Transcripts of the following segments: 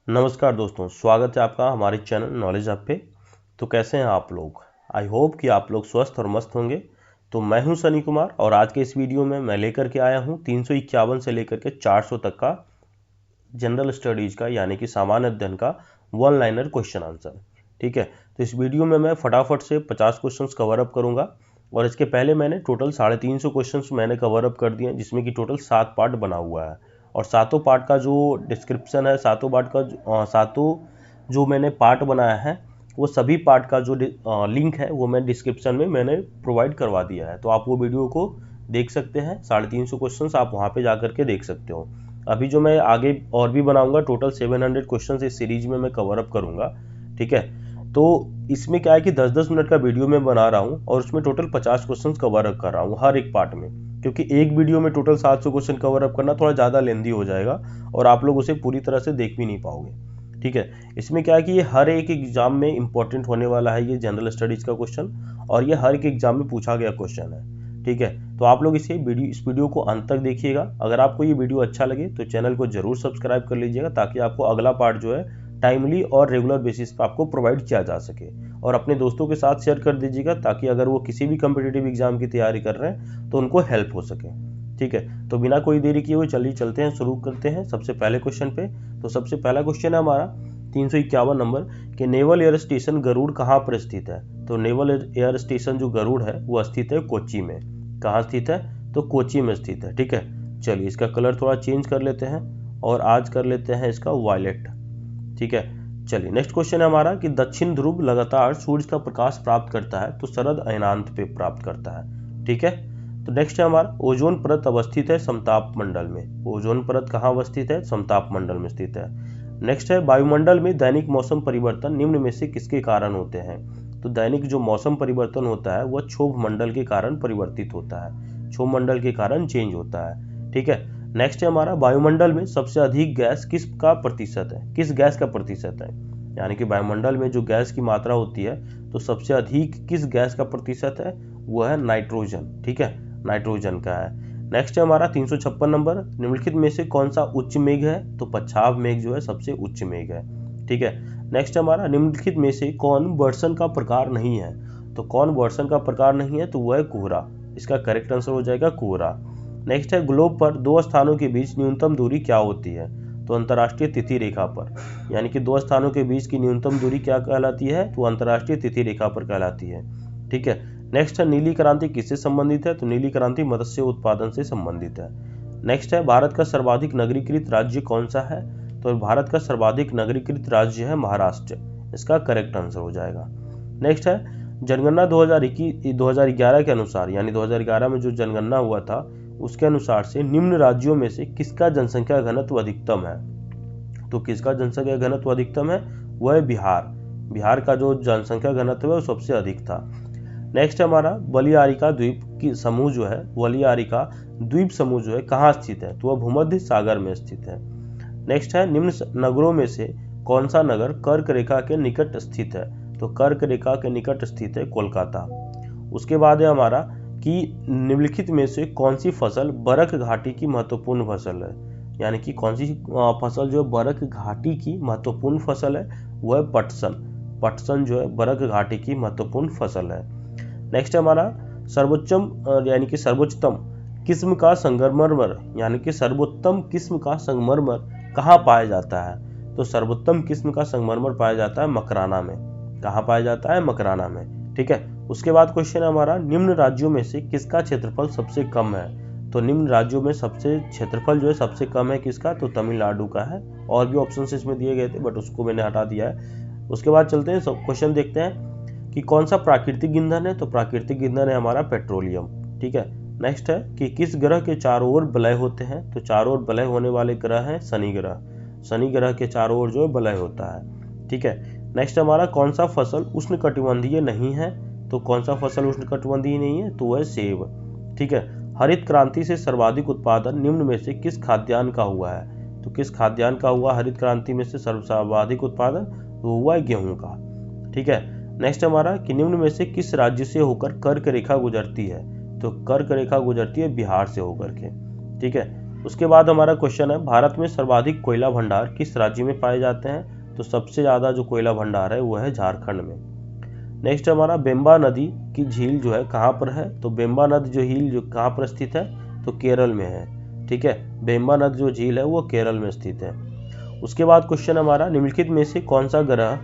नमस्कार दोस्तों, स्वागत है आपका हमारे चैनल नॉलेज हब पे। तो कैसे हैं आप लोग? आई होप कि आप लोग स्वस्थ और मस्त होंगे। तो मैं हूं सनी कुमार और आज के इस वीडियो में मैं लेकर के आया हूं 351 से लेकर के 400 तक का जनरल स्टडीज का यानी कि सामान्य अध्ययन का वन लाइनर क्वेश्चन आंसर। ठीक है, तो इस वीडियो में मैं फटाफट से 50 क्वेश्चंस कवर अप करूंगा और इसके पहले मैंने टोटल 350 क्वेश्चंस मैंने कवर अप कर दिए, जिसमें कि टोटल 7 पार्ट बना हुआ है। और सातों पार्ट का जो डिस्क्रिप्शन है, सातों जो मैंने पार्ट बनाया है, वो सभी पार्ट का जो लिंक है वो मैं डिस्क्रिप्शन में मैंने प्रोवाइड करवा दिया है। तो आप वो वीडियो को देख सकते हैं। 350 क्वेश्चंस आप वहाँ पे जा करके देख सकते हो। अभी जो मैं आगे और भी बनाऊंगा, टोटल 700 क्वेश्चंस इस सीरीज में मैं कवर अप करूंगा। ठीक है, तो इसमें क्या है कि 10-10 मिनट का वीडियो मैं बना रहा हूँ और उसमें टोटल 50 क्वेश्चंस कवर अप कर रहा हूँ हर एक पार्ट में, क्योंकि एक वीडियो में टोटल 700 क्वेश्चन कवर अप करना थोड़ा ज़्यादा लेंदी हो जाएगा और आप लोग उसे पूरी तरह से देख भी नहीं पाओगे। ठीक है, इसमें क्या है कि ये हर एक एग्जाम में इंपॉर्टेंट होने वाला है, ये जनरल स्टडीज का क्वेश्चन, और ये हर एक एग्जाम में पूछा गया क्वेश्चन है। ठीक है, तो आप लोग इस वीडियो को अंत तक देखिएगा। अगर आपको ये वीडियो अच्छा लगे तो चैनल को जरूर सब्सक्राइब कर लीजिएगा, ताकि आपको अगला पार्ट जो है टाइमली और रेगुलर बेसिस पर आपको प्रोवाइड किया जा सके। और अपने दोस्तों के साथ शेयर कर दीजिएगा, ताकि अगर वो किसी भी कम्पिटिटिव एग्जाम की तैयारी कर रहे हैं तो उनको हेल्प हो सके। ठीक है, तो बिना कोई देरी किए हुए चलिए चलते हैं, शुरू करते हैं सबसे पहले क्वेश्चन पे। तो सबसे पहला क्वेश्चन है हमारा 351 नंबर कि नेवल एयर स्टेशन गरुड़ कहाँ पर स्थित है। तो नेवल एयर स्टेशन जो गरुड़ है वो स्थित है कोच्चि में। कहाँ स्थित है? तो कोच्चि में स्थित है। ठीक है, चलिए इसका कलर थोड़ा चेंज कर लेते हैं और आज कर लेते हैं इसका वायलेट। ठीक है, चलिए नेक्स्ट क्वेश्चन है हमारा कि दक्षिण ध्रुव लगातार सूर्य का प्रकाश प्राप्त करता है तो शरद अयनांत पे प्राप्त करता है। ठीक है, तो नेक्स्ट है हमारा ओजोन परत अवस्थित है समताप मंडल में। ओजोन परत कहाँ अवस्थित है? समताप मंडल में स्थित है। नेक्स्ट है वायुमंडल में दैनिक मौसम परिवर्तन निम्न में से किसके कारण होते हैं। तो दैनिक जो मौसम परिवर्तन होता है वह क्षोभ मंडल के कारण परिवर्तित होता है, क्षोभ मंडल के कारण चेंज होता है। ठीक है, नेक्स्ट है हमारा वायुमंडल में सबसे अधिक गैस किस का प्रतिशत है, किस गैस का प्रतिशत है। यानी कि वायुमंडल में जो गैस की मात्रा होती है तो सबसे अधिक किस गैस का प्रतिशत है? वो है नाइट्रोजन। ठीक है, नाइट्रोजन का है। नेक्स्ट है हमारा 356 नंबर, निम्नलिखित में से कौन सा उच्च मेघ है। तो पच्छाव मेघ जो है सबसे उच्च मेघ है। ठीक है, नेक्स्ट हमारा निम्नलिखित में से कौन वर्षण का प्रकार नहीं है। तो कौन वर्षण का प्रकार नहीं है? तो वह है कोहरा। इसका करेक्ट आंसर हो जाएगा कोहरा। नेक्स्ट है ग्लोब पर दो स्थानों के बीच न्यूनतम दूरी क्या होती है। तो अंतर्राष्ट्रीय तिथि रेखा पर, यानी कि दो स्थानों के बीच की न्यूनतम दूरी क्या कहलाती है? तो अंतर्राष्ट्रीय तिथि रेखा पर कहलाती है। ठीक है, नेक्स्ट है नीली क्रांति किससे संबंधित है। तो नीली क्रांति मत्स्य उत्पादन से संबंधित है। नेक्स्ट है भारत का सर्वाधिक नगरीकृत राज्य कौन सा है। तो भारत का सर्वाधिक नगरीकृत राज्य है महाराष्ट्र। इसका करेक्ट आंसर हो जाएगा। नेक्स्ट है जनगणना 2011 के अनुसार, यानी 2011 में जो जनगणना हुआ था उसके अनुसार से निम्न राज्यों में से किसका जनसंख्या घनत्व अधिकतम है। तो किसका जनसंख्या घनत्व अधिकतम है? वह है बिहार। बिहार का जो जनसंख्या घनत्व है वो सबसे अधिक था। नेक्स्ट हमारा बलियारिका द्वीप की समूह जो है, बलियारिका द्वीप समूह जो है कहाँ स्थित है। तो वह भूमध्य सागर में स्थित है। नेक्स्ट है निम्न नगरों में से कौन सा नगर कर्क रेखा के निकट स्थित है। तो कर्क रेखा के निकट स्थित है कोलकाता। उसके बाद है हमारा कि निम्नलिखित में से कौन सी फसल बरक घाटी की महत्वपूर्ण फसल है। यानी कि कौन सी फसल जो बरक घाटी की महत्वपूर्ण फसल है वह है पटसन। पटसन जो है बरक घाटी की महत्वपूर्ण फसल है। नेक्स्ट हमारा सर्वोच्चम यानी कि सर्वोच्चतम किस्म का संगमरमर, यानी कि सर्वोत्तम किस्म का संगमरमर कहाँ पाया जाता है। तो सर्वोत्तम किस्म का संगमरमर पाया जाता है मकराना में। कहाँ पाया जाता है? मकराना में। ठीक है, उसके बाद क्वेश्चन हमारा निम्न राज्यों में से किसका क्षेत्रफल सबसे कम है। तो निम्न राज्यों में सबसे क्षेत्रफल जो है सबसे कम है किसका? तो तमिलनाडु का है। और भी ऑप्शन इसमें दिए गए थे बट उसको मैंने हटा दिया है। उसके बाद चलते हैं क्वेश्चन देखते हैं कि कौन सा प्राकृतिक ईंधन है। तो प्राकृतिक ईंधन है हमारा पेट्रोलियम। ठीक है, नेक्स्ट है कि किस ग्रह के चारों ओर वलय होते हैं। तो चारों ओर वलय होने वाले ग्रह है शनि ग्रह। शनि ग्रह के चारों ओर जो है वलय होता है। ठीक है, नेक्स्ट हमारा कौन सा फसल उष्णकटिबंधीय नहीं है। तो कौन सा फसल उष्णकटिबंधीय नहीं है? तो वह सेब। ठीक है, हरित क्रांति से सर्वाधिक उत्पादन निम्न में से किस खाद्यान्न का हुआ है। तो किस खाद्यान्न का हुआ हरित क्रांति में से सर्वाधिक उत्पादन? तो हुआ है गेहूं का। ठीक है, नेक्स्ट हमारा कि निम्न में से किस राज्य से होकर कर्क रेखा गुजरती है। तो कर्क रेखा गुजरती है बिहार से होकर के। ठीक है, उसके बाद हमारा क्वेश्चन है, भारत में सर्वाधिक कोयला भंडार किस राज्य में पाए जाते हैं? तो सबसे ज़्यादा जो कोयला भंडार है वो है झारखंड में। नेक्स्ट हमारा, बेम्बा नदी की झील जो है कहाँ पर है? तो बेम्बा नदी जो झील जो कहाँ पर स्थित है? तो केरल में है। ठीक है, बेम्बा नदी जो झील है वो केरल में स्थित है। उसके बाद क्वेश्चन हमारा, निम्नलिखित में से कौन सा ग्रह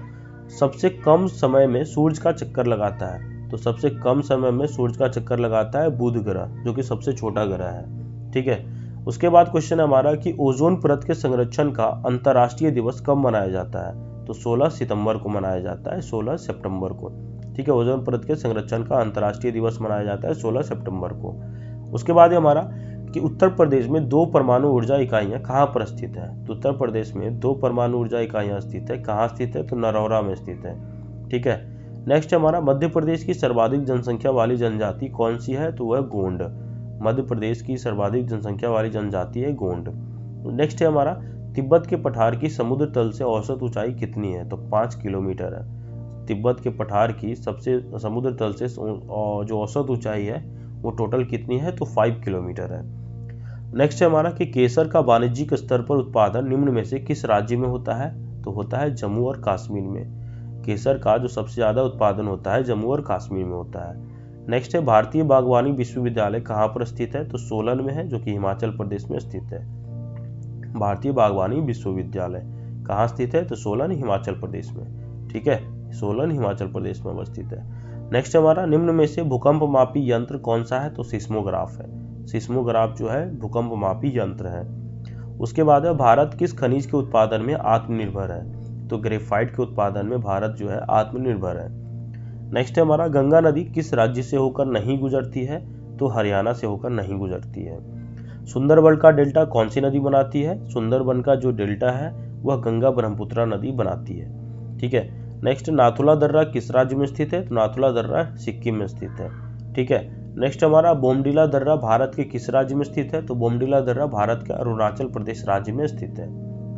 सबसे कम समय में सूर्य का चक्कर लगाता है? तो सबसे कम समय में सूर्य का चक्कर लगाता है बुध ग्रह, जो कि सबसे छोटा ग्रह है। ठीक है, उसके बाद क्वेश्चन हमारा कि ओजोन परत के संरक्षण का अंतर्राष्ट्रीय दिवस कब मनाया जाता है? तो 16 सितंबर को मनाया जाता है, 16 सितंबर को। ठीक है, ओजोन परत के संरक्षण का अंतर्राष्ट्रीय दिवस मनाया जाता है 16 सितंबर को। उसके बाद हमारा कि उत्तर प्रदेश में 2 परमाणु ऊर्जा इकाइयां कहाँ पर स्थित है? तो उत्तर प्रदेश में 2 परमाणु ऊर्जा इकाइयां स्थित है। कहाँ स्थित है? तो नरौरा में स्थित है। ठीक है, नेक्स्ट हमारा, मध्य प्रदेश की सर्वाधिक जनसंख्या वाली जनजाति कौन सी है? तो वह गोंड। मध्य प्रदेश की सर्वाधिक जनसंख्या वाली जनजाति है गोंड। नेक्स्ट है हमारा, तिब्बत के पठार की समुद्र तल से औसत ऊंचाई कितनी है? तो 5 किलोमीटर है। तिब्बत के पठार की सबसे समुद्र तल से जो औसत ऊंचाई है वो टोटल कितनी है? तो 5 किलोमीटर है। नेक्स्ट है हमारा कि केसर का वाणिज्यिक स्तर पर उत्पादन निम्न में से किस राज्य में होता है? तो होता है जम्मू और कश्मीर में। केसर का जो सबसे ज्यादा उत्पादन होता है जम्मू और कश्मीर में होता है। नेक्स्ट है, भारतीय बागवानी विश्वविद्यालय कहाँ पर स्थित है? तो सोलन में है, जो कि हिमाचल प्रदेश में स्थित है। भारतीय बागवानी विश्वविद्यालय कहाँ स्थित है? तो सोलन, हिमाचल प्रदेश में। ठीक है, सोलन हिमाचल प्रदेश में अवस्थित है। नेक्स्ट हमारा, निम्न में से भूकंप मापी यंत्र कौन सा है? तो सिस्मोग्राफ है। सिस्मोग्राफ जो है भूकंप मापी यंत्र है। उसके बाद है, भारत किस खनिज के उत्पादन में आत्मनिर्भर है? तो ग्रेफाइट के उत्पादन में भारत जो है आत्मनिर्भर है। नेक्स्ट हमारा, गंगा नदी किस राज्य से होकर नहीं गुजरती है? तो हरियाणा से होकर नहीं गुजरती है। सुंदरबन का डेल्टा कौन सी नदी बनाती है? सुंदरबन का जो डेल्टा है वह गंगा ब्रह्मपुत्रा नदी बनाती है। ठीक है, नेक्स्ट, नाथुला दर्रा किस राज्य में स्थित है? तो नाथुला दर्रा सिक्किम में स्थित है। ठीक है, नेक्स्ट हमारा, बोमडिला दर्रा भारत के किस राज्य में स्थित है? तो बोमडिला दर्रा भारत के अरुणाचल प्रदेश राज्य में स्थित है।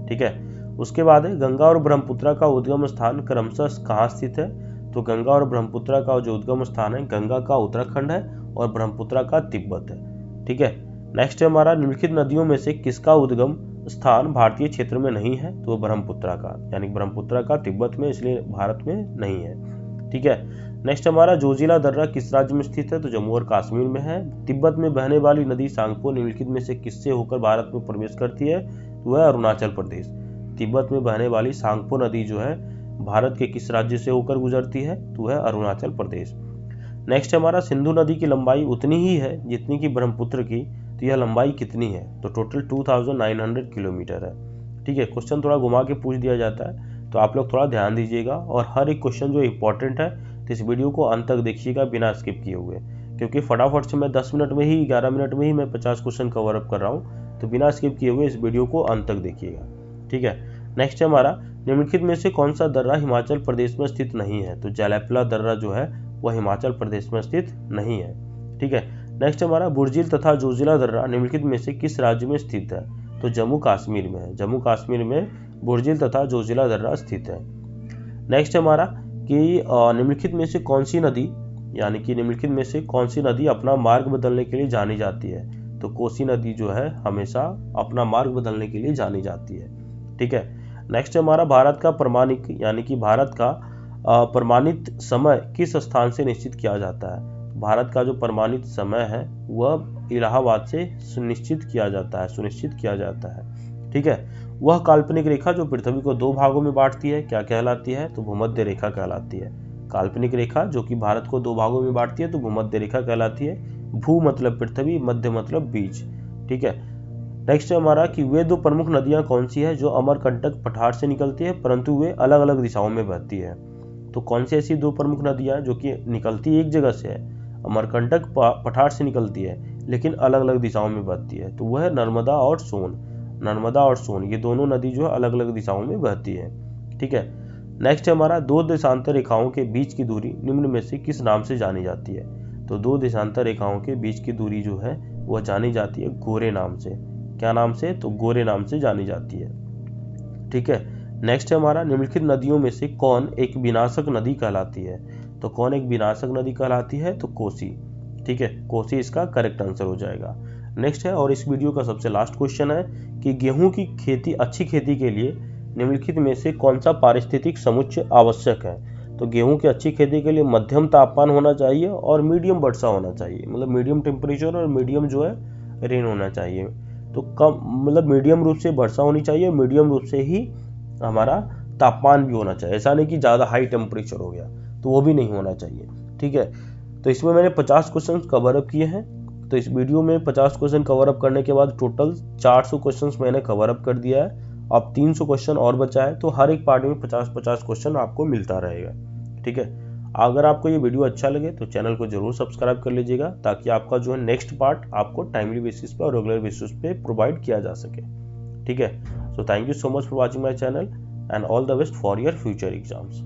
ठीक है, उसके बाद है, गंगा और ब्रह्मपुत्रा का उद्गम स्थान क्रमशः कहाँ स्थित है? तो गंगा और ब्रह्मपुत्रा का जो उद्गम स्थान है, गंगा का उत्तराखंड है और ब्रह्मपुत्रा का तिब्बत है। ठीक है, नेक्स्ट हमारा, निम्नलिखित नदियों में से किसका उद्गम स्थान भारतीय क्षेत्र में नहीं है? तो ब्रह्मपुत्रा का, यानी ब्रह्मपुत्रा का तिब्बत में, इसलिए भारत में नहीं है। ठीक है, नेक्स्ट हमारा, जोजिला दर्रा किस राज्य में स्थित है? तो जम्मू और कश्मीर में है। तिब्बत में बहने वाली नदी सांगपो निम्नलिखित में से किससे होकर भारत में प्रवेश करती है? तो वह अरुणाचल प्रदेश। तिब्बत में बहने वाली सांगपो नदी जो है भारत के किस राज्य से होकर गुजरती है? तो वह अरुणाचल प्रदेश। नेक्स्ट हमारा, सिंधु नदी की लंबाई उतनी ही है जितनी की ब्रह्मपुत्र की, तो यह लंबाई कितनी है? तो टोटल 2900 किलोमीटर है। ठीक है, क्वेश्चन थोड़ा घुमा के पूछ दिया जाता है, तो आप लोग थोड़ा ध्यान दीजिएगा और हर एक क्वेश्चन जो इंपॉर्टेंट है तो इस वीडियो को अंत तक देखिएगा बिना स्किप किए हुए, क्योंकि फटाफट से मैं 10 मिनट में ही 11 मिनट में ही मैं 50 क्वेश्चन कवर अप कर रहा हूँ, तो बिना स्किप किए हुए इस वीडियो को अंत तक देखिएगा। ठीक है, नेक्स्ट हमारा, निम्नलिखित में से कौन सा दर्रा हिमाचल प्रदेश में स्थित नहीं है? तो जैलापला दर्रा जो है वह हिमाचल प्रदेश में स्थित नहीं है। ठीक है, नेक्स्ट हमारा, बुर्जिल तथा जोजिला दर्रा निम्नलिखित में से किस राज्य में स्थित है? तो जम्मू कश्मीर में है। जम्मू कश्मीर में बुर्जिल तथा जोजिला दर्रा स्थित है। नेक्स्ट हमारा कि निम्नलिखित में से कौन सी नदी, यानी कि निम्नलिखित में से कौन सी नदी अपना मार्ग बदलने के लिए जानी जाती है? तो कोसी नदी जो है हमेशा अपना मार्ग बदलने के लिए जानी जाती है। ठीक है, नेक्स्ट हमारा, भारत का प्रमाणिक, यानी कि भारत का प्रमाणित समय किस स्थान से निश्चित किया जाता है? भारत का जो प्रमाणित समय है वह इलाहाबाद से सुनिश्चित किया जाता है। ठीक है, वह काल्पनिक रेखा जो पृथ्वी को 2 भागों में बांटती है क्या कहलाती है? तो भूमध्य रेखा कहलाती है। काल्पनिक रेखा जो कि भारत को 2 भागों में बांटती है तो भूमध्य रेखा कहलाती है। भू मतलब पृथ्वी, मध्य मतलब बीज। ठीक है, नेक्स्ट है हमारा कि वे 2 प्रमुख नदियां कौन सी है जो अमरकंटक पठार से निकलती है परंतु वे अलग अलग दिशाओं में बहती है? तो कौन सी ऐसी 2 प्रमुख नदियां जो कि निकलती एक जगह से है, अमरकंटक पठार से निकलती है लेकिन अलग अलग दिशाओं में बहती है? तो वह है नर्मदा और सोन। नर्मदा और सोन ये दोनों नदी जो है अलग अलग दिशाओं में बहती है। ठीक है, नेक्स्ट हमारा, 2 देशांतर रेखाओं के बीच की दूरी निम्न में से किस नाम से जानी जाती है? तो 2 देशांतर रेखाओं के बीच की दूरी जो है वह जानी जाती है गोरे नाम से। क्या नाम से? तो गोरे नाम से जानी जाती है। ठीक है, नेक्स्ट हमारा, निम्नलिखित नदियों में से कौन एक विनाशक नदी कहलाती है? तो कौन एक विनाशक नदी कहलाती है? तो कोसी। ठीक है, कोसी इसका करेक्ट आंसर हो जाएगा। नेक्स्ट है और इस वीडियो का सबसे लास्ट क्वेश्चन है कि गेहूं की खेती अच्छी खेती के लिए निम्नलिखित में से कौन सा पारिस्थितिक समुच्चय आवश्यक है। तो गेहूं की अच्छी खेती के लिए मध्यम तापमान होना चाहिए और मीडियम वर्षा होना चाहिए, मतलब मीडियम टेम्परेचर और मीडियम जो है रेन होना चाहिए। तो कम मतलब मीडियम रूप से वर्षा होनी चाहिए, मीडियम रूप से ही हमारा तापमान भी होना चाहिए। ऐसा नहीं कि ज़्यादा हाई टेम्परेचर हो गया, तो वो भी नहीं होना चाहिए। ठीक है, तो इसमें मैंने 50 क्वेश्चन कवर अप किए हैं। तो इस वीडियो में 50 क्वेश्चन कवर अप करने के बाद टोटल 400 क्वेश्चन मैंने कवर अप कर दिया है। अब 300 क्वेश्चन और बचा है, तो हर एक पार्ट में 50-50 क्वेश्चन आपको मिलता रहेगा। ठीक है, अगर आपको ये वीडियो अच्छा लगे तो चैनल को जरूर सब्सक्राइब कर लीजिएगा, ताकि आपका जो है नेक्स्ट पार्ट आपको टाइमली बेसिस पे और रेगुलर बेसिस पे प्रोवाइड किया जा सके। ठीक है, so thank you so much for watching my channel and all the best for your future exams.